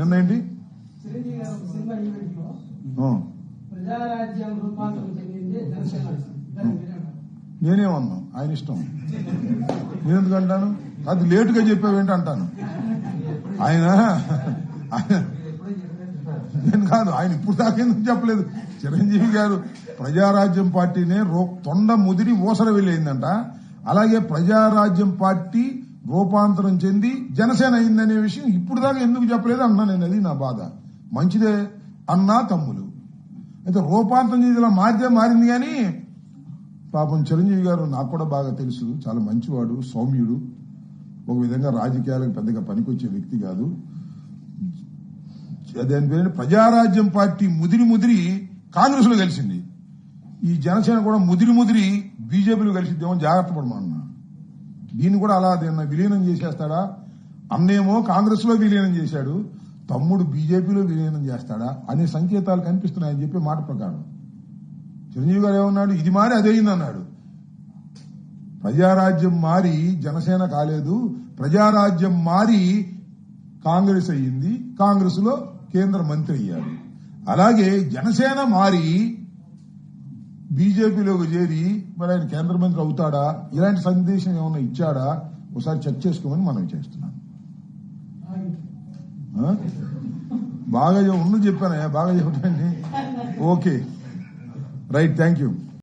నిన్న ఏంటి నేనేమన్నా ఆయన ఇష్టం, నేనెందుకు అంటాను? అది లేటుగా చెప్పావేంటి అంటాను. ఆయన నేను కాదు, ఆయన ఇప్పుడు దాకా ఎందుకు చెప్పలేదు. చిరంజీవి గారు ప్రజారాజ్యం పార్టీనే తొండ ముదిరి ఊసర వెళ్ళిందంట. అలాగే ప్రజారాజ్యం పార్టీ రూపాంతరం చెంది జనసేన అయిందనే విషయం ఇప్పుడు దాకా ఎందుకు చెప్పలేదు అన్నా నేను. అది నా బాధ. మంచిదే అన్నా తమ్ములు, అయితే రూపాంతరం చెంది ఇలా మారింది కానీ పాపం చిరంజీవి గారు నాకు కూడా బాగా తెలుసు, చాలా మంచివాడు, సౌమ్యుడు, ఒక విధంగా రాజకీయాలకు పెద్దగా పనికొచ్చే వ్యక్తి కాదు. దాని పేరు ప్రజారాజ్యం పార్టీ ముదిరి కాంగ్రెస్ లో కలిసింది. ఈ జనసేన కూడా ముదిరి బీజేపీలో కలిసిద్దేమో జాగ్రత్త పడమన్నా. దీన్ని కూడా అలా విలీనం చేసేస్తాడా? అన్నేమో కాంగ్రెస్ లో విలీనం చేశాడు, తమ్ముడు బీజేపీలో విలీనం చేస్తాడా అనే సంకేతాలు కనిపిస్తున్నాయని చెప్పే మాట ప్రకారం చిరంజీవి గారు ఏమన్నాడు? ఇది మారి అదేయిందన్నాడు. ప్రజారాజ్యం మారి జనసేన కాలేదు, ప్రజారాజ్యం మారి కాంగ్రెస్ అయ్యింది, కాంగ్రెస్ లో కేంద్ర మంత్రి అయ్యాడు. అలాగే జనసేన మారి బీజేపీలోకి చేరి మరి ఆయన కేంద్ర మంత్రి అవుతాడా? ఇలాంటి సందేశం ఏమన్నా ఇచ్చాడా? ఒకసారి చెక్ చేసుకోమని మనం చేస్తున్నాం. బాగా ఉన్నది చెప్పానా? బాగా చెప్పండి. Okay, right, thank you.